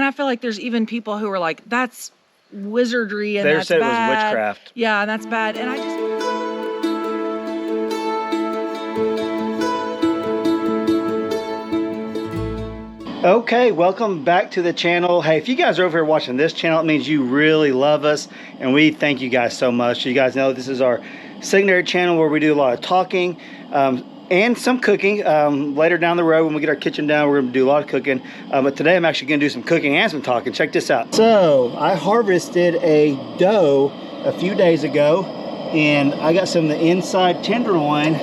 I feel like there's even people who are like, that's wizardry and They that's said bad. it was witchcraft. Yeah, and that's bad. And I just... Okay, welcome back to the channel. Hey, if you guys are over here watching this channel, it means you really love us, and we thank you guys so much. You guys know this is our secondary channel where we do a lot of talking and some cooking. Later down the road when we get our kitchen down, we're gonna do a lot of cooking. But today I'm actually gonna do some cooking and some talking. Check this out. So I harvested a doe a few days ago, and I got some of the inside tenderloin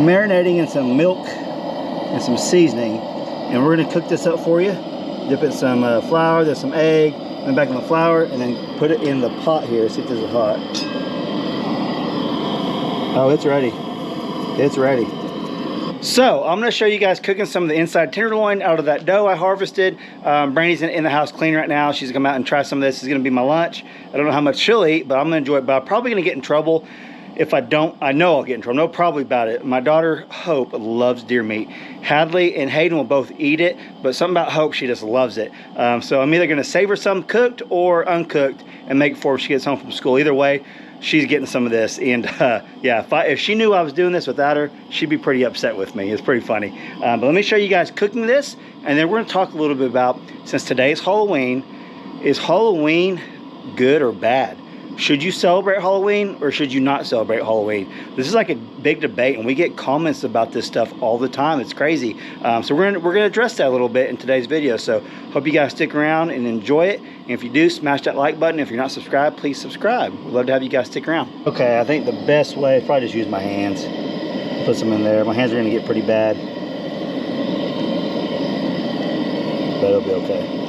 marinating in some milk and some seasoning. And we're gonna cook this up for you. Dip it in some flour, there's some egg, then back in the flour, and then put it in the pot here. See if this is hot. Oh, it's ready. It's ready. So I'm gonna show you guys cooking some of the inside tenderloin out of that doe I harvested. Brandy's in the house cleaning right now. She's gonna come out and try some of this. It's gonna be my lunch. I don't know how much she'll eat, but I'm gonna enjoy it. But I'm probably gonna get in trouble. If I don't, I know I'll get in trouble. No, probably about it. My daughter, Hope, loves deer meat. Hadley and Hayden will both eat it, but something about Hope, she just loves it. So I'm either gonna save her some cooked or uncooked and make it for her when she gets home from school. Either way, she's getting some of this. And yeah, if she knew I was doing this without her, she'd be pretty upset with me. It's pretty funny. But let me show you guys cooking this, and then we're gonna talk a little bit about, since today's Halloween, is Halloween good or bad? Should you celebrate Halloween or should you not celebrate Halloween? This is like a big debate, and we get comments about this stuff all the time. It's crazy. So we're gonna address that a little bit in today's video. So hope you guys stick around and enjoy it. And if you do, smash that like button. If you're not subscribed, please subscribe. We'd love to have you guys stick around. Okay, I think the best way is probably just use my hands. Put some in there. My hands are gonna get pretty bad, but it'll be okay.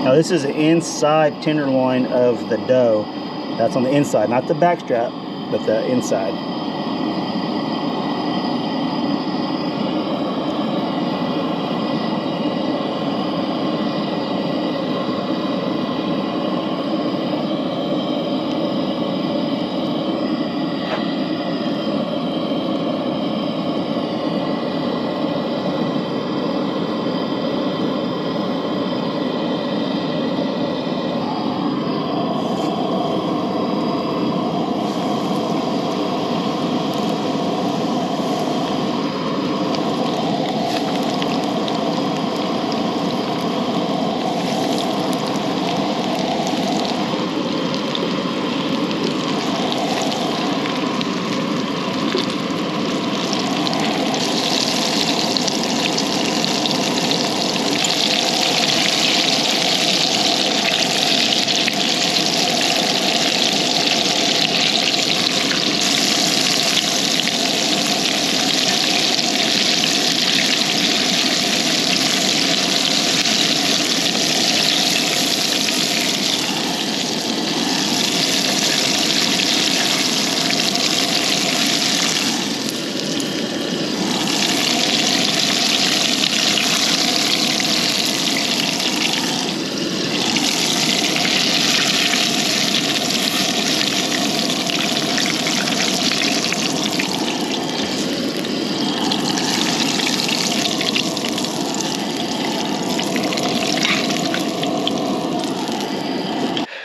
Now this is the inside tenderloin of the doe. That's on the inside, not the back strap, but the inside.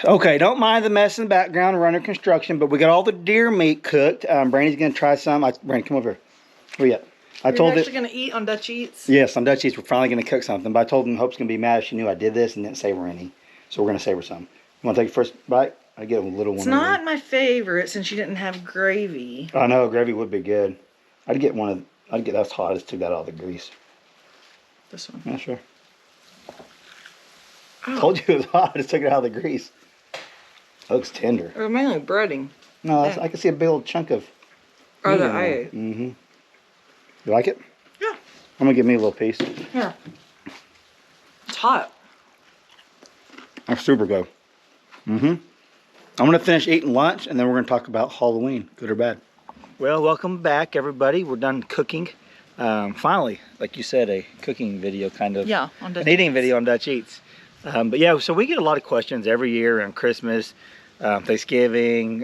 Okay, don't mind the mess in the background. We're under construction, but we got all the deer meat cooked. Brandy's gonna try some. Brandy, come over here. Where you at? You're actually gonna eat on Dutch Eats? Yes, on Dutch Eats. We're finally gonna cook something. But I told them Hope's gonna be mad if she knew I did this and didn't save her any. So we're gonna save her some. You wanna take the first bite? I get a little one. It's not my favorite since you didn't have gravy. I know gravy would be good. I'd get one of. I'd get that's hot. I just took that out of the grease. This one. Yeah, sure. Oh. Told you it was hot. I just took it out of the grease. Looks tender. Or mainly breading. No, I can see a big old chunk of. Oh, that I ate. Mm-hmm. You like it? Yeah. I'm gonna give me a little piece. Yeah. It's hot. That's super good. Mm-hmm. I'm gonna finish eating lunch and then we're gonna talk about Halloween, good or bad. Well, welcome back, everybody. We're done cooking. Finally, like you said, a cooking video kind of. Yeah, on Dutch an eating Eats. video on Dutch Eats. But yeah, so we get a lot of questions every year on Christmas, Thanksgiving,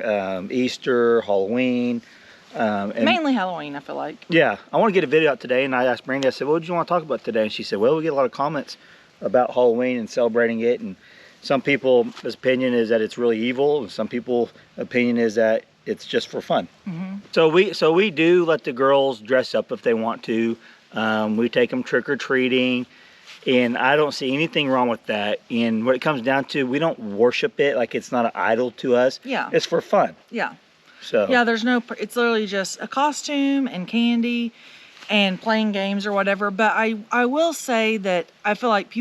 Easter, Halloween. And Mainly Halloween, I feel like. yeah, I want to get a video out today, and I asked Brandy, I said, what would you want to talk about today? And she said, well, we get a lot of comments about Halloween and celebrating it, and some people's opinion is that it's really evil, and some people's opinion is that it's just for fun. So we do let the girls dress up if they want to. We take them trick-or-treating, and I don't see anything wrong with that. And what it comes down to, we don't worship it, like it's not an idol to us. Yeah. It's for fun. Yeah. So yeah, it's literally just a costume and candy and playing games or whatever. But I will say that I feel like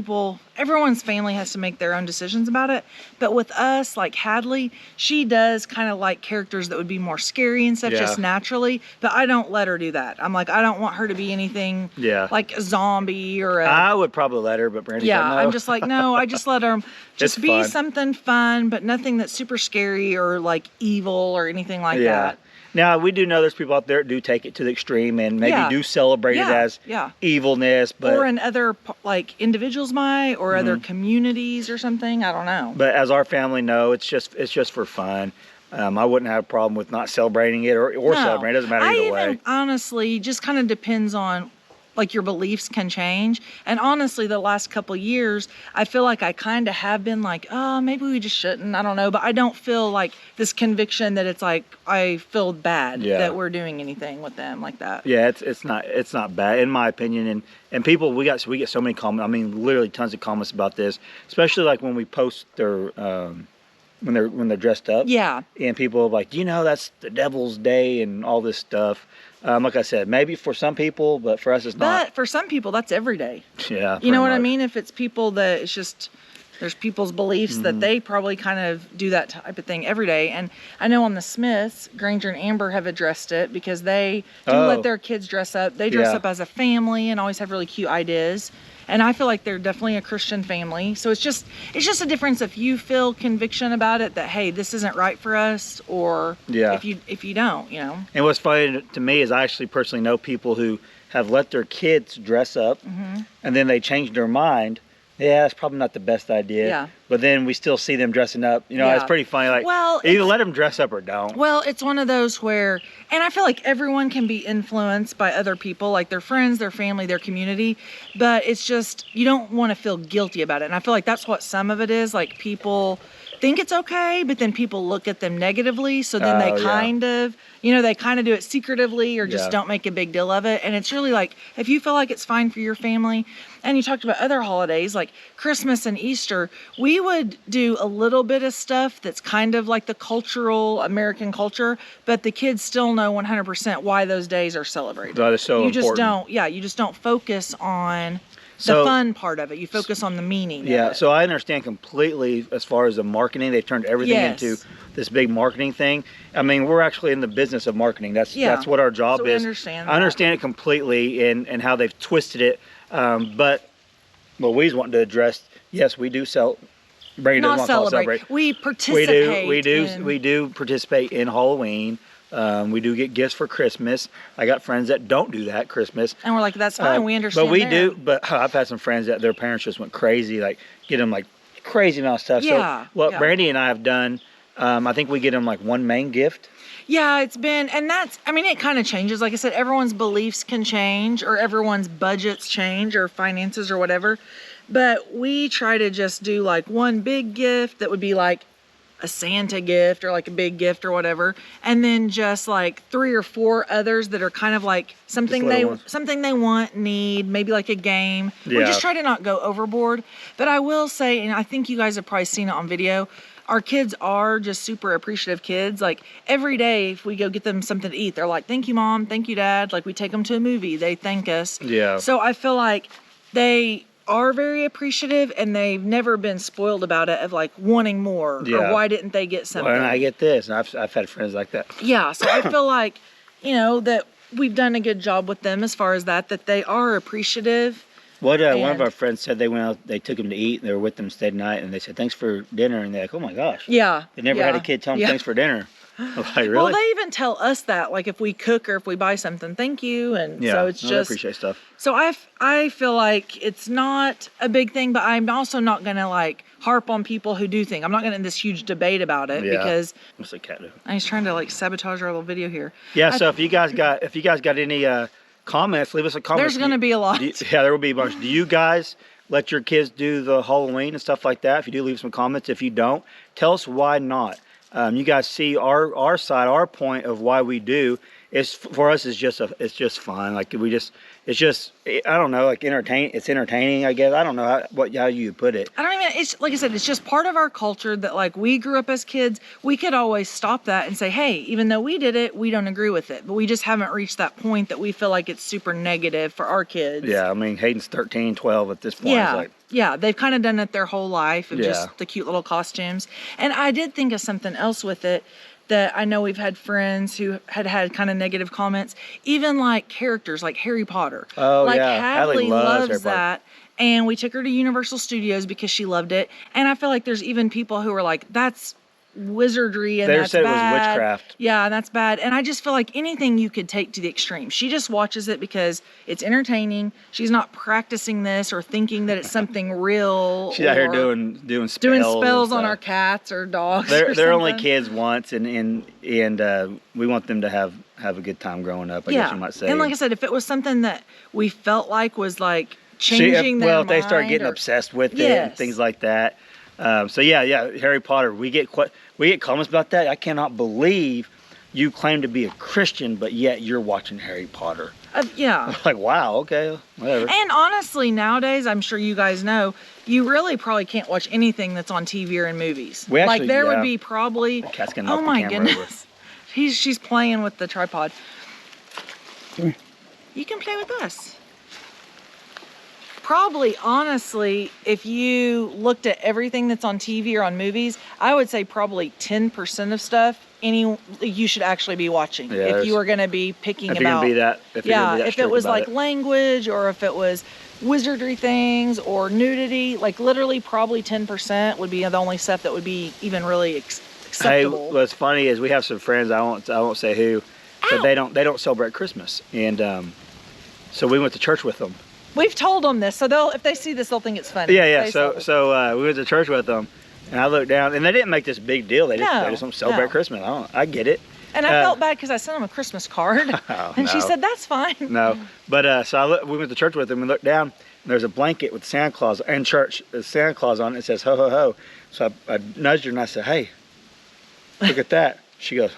everyone's family has to make their own decisions about it. But with us, like Hadley, she does kind of like characters that would be more scary and stuff just naturally. But I don't let her do that. I'm like, I don't want her to be anything like a zombie or I would probably let her, but Brandy said no. I'm just like, no, I just let her just It's be fun. something fun, but nothing that's super scary or like evil or anything like that. Now, we do know there's people out there that do take it to the extreme and maybe do celebrate it as evilness. But, or in other, like, individuals might, or other communities or something. I don't know. But as our family know, it's just for fun. I wouldn't have a problem with not celebrating it or celebrating it. It doesn't matter either way. Honestly, just kind of depends on, like, your beliefs can change. And honestly, the last couple years, I feel like I kind of have been like, oh, maybe we just shouldn't. I don't know. But I don't feel like this conviction that it's like I feel bad that we're doing anything with them like that. Yeah, it's not bad in my opinion. And people, we get so many comments. I mean, literally tons of comments about this, especially like when we post their when they're dressed up. Yeah. And people are like, that's the devil's day and all this stuff. Like I said, maybe for some people, but for us it's not. But for some people, that's every day. Yeah. You know what I mean? If it's people that it's just, there's people's beliefs that they probably kind of do that type of thing every day. And I know on the Smiths, Granger and Amber have addressed it because they do let their kids dress up. They dress up as a family and always have really cute ideas. And I feel like they're definitely a Christian family. So it's just a difference if you feel conviction about it that, hey, this isn't right for us, or if you don't, And what's funny to me is I actually personally know people who have let their kids dress up and then they change their mind. Yeah, it's probably not the best idea. Yeah. But then we still see them dressing up. It's pretty funny. Like, either let them dress up or don't. Well, it's one of those where, and I feel like everyone can be influenced by other people, like their friends, their family, their community. But it's just, you don't want to feel guilty about it. And I feel like that's what some of it is. Like, people think it's okay, but then people look at them negatively. So then they kind of, they kind of do it secretively or just don't make a big deal of it. And it's really like, if you feel like it's fine for your family, and you talked about other holidays like Christmas and Easter, we would do a little bit of stuff that's kind of like the cultural American culture, but the kids still know 100% why those days are celebrated. That is so important. You just don't focus on the fun part of it. You focus on the meaning. Yeah, so I understand completely as far as the marketing. They've turned everything into this big marketing thing. I mean, we're actually in the business of marketing. That's what our job is. I understand it completely and how they've twisted it. But what we want to address, yes, we do sell. Brady doesn't want to celebrate. We participate. We do participate in Halloween. We do get gifts for Christmas. I got friends that don't do that Christmas. And we're like, that's fine. We understand. But we do. But I've had some friends that their parents just went crazy, like get them like crazy amount of stuff. Yeah. So what Brandy and I have done, I think we get them like one main gift. Yeah, it's been, and it kind of changes. Like I said, everyone's beliefs can change, or everyone's budgets change, or finances, or whatever. But we try to just do like one big gift that would be like a Santa gift or like a big gift or whatever, and then just like 3 or 4 others that are kind of like something they want, need, maybe like a game. We just try to not go overboard. But I will say, and I think you guys have probably seen it on video, our kids are just super appreciative kids. Like every day if we go get them something to eat, they're like, thank you, Mom, thank you, Dad. Like we take them to a movie, they thank us. Yeah. So I feel like they are very appreciative, and they've never been spoiled about it of like wanting more or why didn't they get something. Well, and I get this, and I've had friends like that. Yeah, so I feel like, that we've done a good job with them as far as that they are appreciative. One of our friends said they went out, they took them to eat, and they were with them, stayed the night, and they said, thanks for dinner, and they're like, oh my gosh. Yeah. They never had a kid tell them thanks for dinner. Like, really? Well, they even tell us that, like if we cook or if we buy something, thank you. And so it's I just, appreciate stuff. so I feel like it's not a big thing, but I'm also not going to like harp on people who do think. I'm not going to in this huge debate about it because what's the cat doing? I was trying to like sabotage our little video here. Yeah, so if you guys got any comments, leave us a comment. There's going to be a lot. Yeah, there will be a bunch. Do you guys let your kids do the Halloween and stuff like that? If you do, leave some comments. If you don't, tell us why not. You guys see our side, our point of why we do. It's for us. It's just fun. Like it's just I don't know. Like it's entertaining. I guess I don't know how you put it. I don't even. It's like I said. It's just part of our culture that like we grew up as kids. We could always stop that and say, hey, even though we did it, we don't agree with it. But we just haven't reached that point that we feel like it's super negative for our kids. Yeah, I mean Hayden's 13, 12 at this point. Yeah. It's like, yeah, they've kind of done it their whole life of just the cute little costumes. And I did think of something else with it that I know we've had friends who had kind of negative comments, even like characters like Harry Potter. Oh, like yeah. Hadley loves Harry that. And we took her to Universal Studios because she loved it. And I feel like there's even people who are like, that's wizardry and they that's said bad. It was witchcraft. Yeah, and that's bad. And I just feel like anything you could take to the extreme. She just watches it because it's entertaining. She's not practicing this or thinking that it's something real. She's out here doing spells on our cats or dogs. They're only kids once, and we want them to have a good time growing up. I guess you might say. And like I said, if it was something that we felt like was like changing their mind, if they start getting obsessed with it and things like that. So yeah, Harry Potter. We get comments about that. I cannot believe you claim to be a Christian, but yet you're watching Harry Potter. Yeah. Like, wow, okay, whatever. And honestly, nowadays, I'm sure you guys know, you really probably can't watch anything that's on TV or in movies. Like there would be probably. The cat's gonna knock oh my the camera goodness, she's playing with the tripod. Come here. You can play with us. Probably, honestly, if you looked at everything that's on TV or on movies, I would say probably 10% of stuff you should actually be watching. Yeah, if you were going to be picking if you're about. Gonna be that, if it was like language or if it was wizardry things or nudity, like literally probably 10% would be the only stuff that would be even really acceptable. Hey, what's funny is we have some friends, I won't say who, but they don't celebrate Christmas, and so we went to church with them. We've told them this, so if they see this, they'll think it's funny. Yeah. So we went to church with them, and I looked down, and they didn't make this big deal. They just don't celebrate Christmas. I get it. And I felt bad because I sent them a Christmas card, and she said that's fine. No, but so we went to church with them and looked down. And there's a blanket with Santa Claus in church. There's Santa Claus on it. It says ho ho ho. So I nudged her and I said, "Hey, look at that." She goes.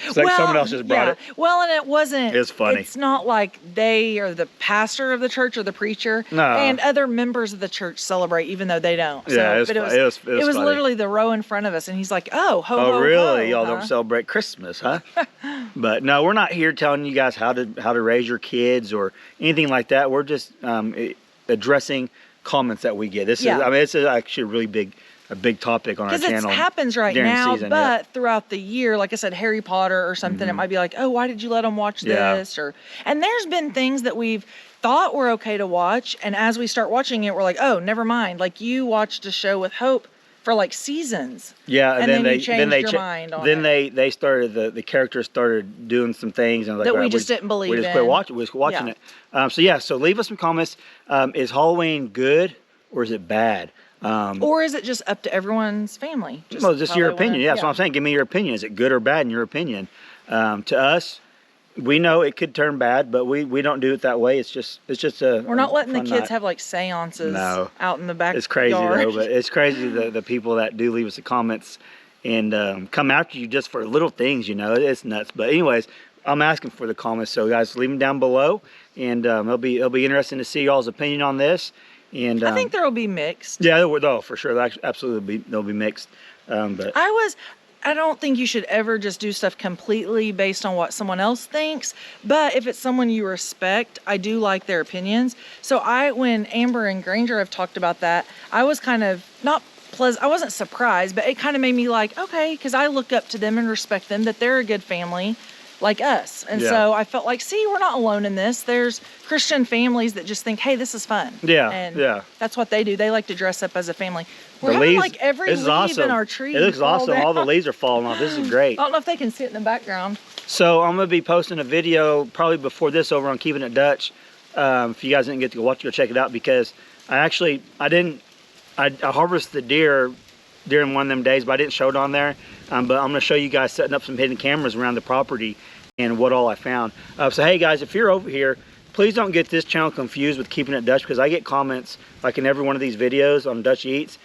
It's like someone else just brought it. Well, and it wasn't. It's funny. It's not like they are the pastor of the church or the preacher. No. And other members of the church celebrate, even though they don't. Yeah, it was literally the row in front of us, and he's like, "Oh, ho, ho, ho." Oh, really? Y'all don't celebrate Christmas, huh? But no, we're not here telling you guys how to raise your kids or anything like that. We're just addressing comments that we get. This is actually a really big topic on our channel. Because it happens right now, but throughout the year, like I said, Harry Potter or something, it might be like, oh, why did you let them watch this? And there's been things that we've thought were okay to watch, and as we start watching it, we're like, oh, never mind. Like you watched a show with Hope for like seasons. Yeah, and then you changed your mind on it. They started the characters started doing some things and like, that we just didn't believe in. We just quit watching. We was watching it. So leave us some comments. Is Halloween good or is it bad? Or is it just up to everyone's family? Just your opinion. That's what I'm saying. Give me your opinion. Is it good or bad in your opinion? To us, we know it could turn bad, but we don't do it that way. It's just we're not letting the kids have like seances out in the back. It's crazy though, but it's crazy the people that do leave us the comments and come after you just for little things. It's nuts. But anyways, I'm asking for the comments, so guys, leave them down below, and it'll be interesting to see y'all's opinion on this. And I think there will be mixed. Yeah, for sure. They'll be mixed. But I don't think you should ever just do stuff completely based on what someone else thinks. But if it's someone you respect, I do like their opinions. So when Amber and Granger have talked about that, I was kind of I wasn't surprised, but it kind of made me like, okay, because I look up to them and respect them, that they're a good family. like us. And so I felt like, see, we're not alone in this. There's Christian families that just think, hey, this is fun. Yeah, and that's what they do. They like to dress up as a family. We're the having leaves, like every this is leaf awesome. in our tree. It looks awesome. down. All the leaves are falling off. This is great. I don't know if they can see it in the background. So I'm gonna be posting a video probably before this over on Keeping It Dutch. If you guys didn't get to go watch it, go check it out, because I harvested the deer during one of them days, but I didn't show it on there. But I'm gonna show you guys setting up some hidden cameras around the property and what all I found. So hey guys, if you're over here, please don't get this channel confused with Keeping It Dutch, because I get comments like in every one of these videos on Dutch Eats,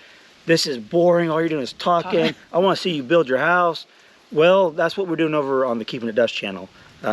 this is boring, all you're doing is talking. I wanna see you build your house. Well, that's what we're doing over on the Keeping It Dutch channel.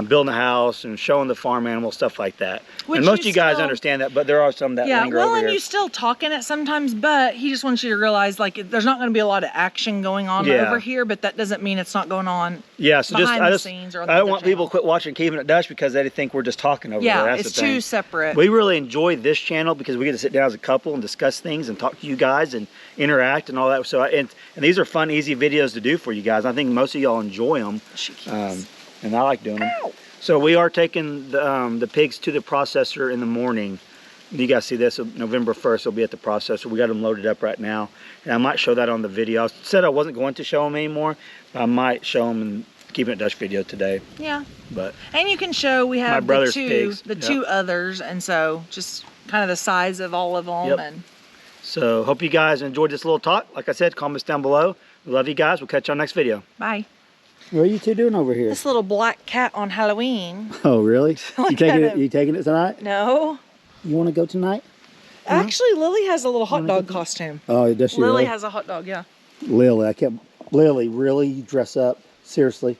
Building a house and showing the farm animals, stuff like that. And most of you guys understand that, but there are some that linger over here. And you still talk in it sometimes, but he just wants you to realize, like, there's not going to be a lot of action going on over here, but that doesn't mean it's not going on behind the scenes or on the I don't want channel. people to quit watching Keeping It Dutch because they think we're just talking over there. Yeah, That's it's the thing. two separate. We really enjoy this channel because we get to sit down as a couple and discuss things and talk to you guys and interact and all that. So, and these are fun, easy videos to do for you guys. I think most of y'all enjoy them, and I like doing them. So we are taking the pigs to the processor in the morning. You guys see this, November 1st, they'll be at the processor. We got them loaded up right now. And I might show that on the video. I said I wasn't going to show them anymore, but I might show them in Keeping It Dutch video today. Yeah. But and you can show we have the two others, and so just kind of the size of all of them. And so hope you guys enjoyed this little talk. Like I said, comments down below. We love you guys. We'll catch you on next video. Bye. What are you two doing over here? This little black cat on Halloween. Oh, really? You taking it tonight? No. You want to go tonight? Actually, Lily has a little hot dog costume. Oh, does she Lily really? has a hot dog, yeah. Lily, Lily, really? You dress up? Seriously?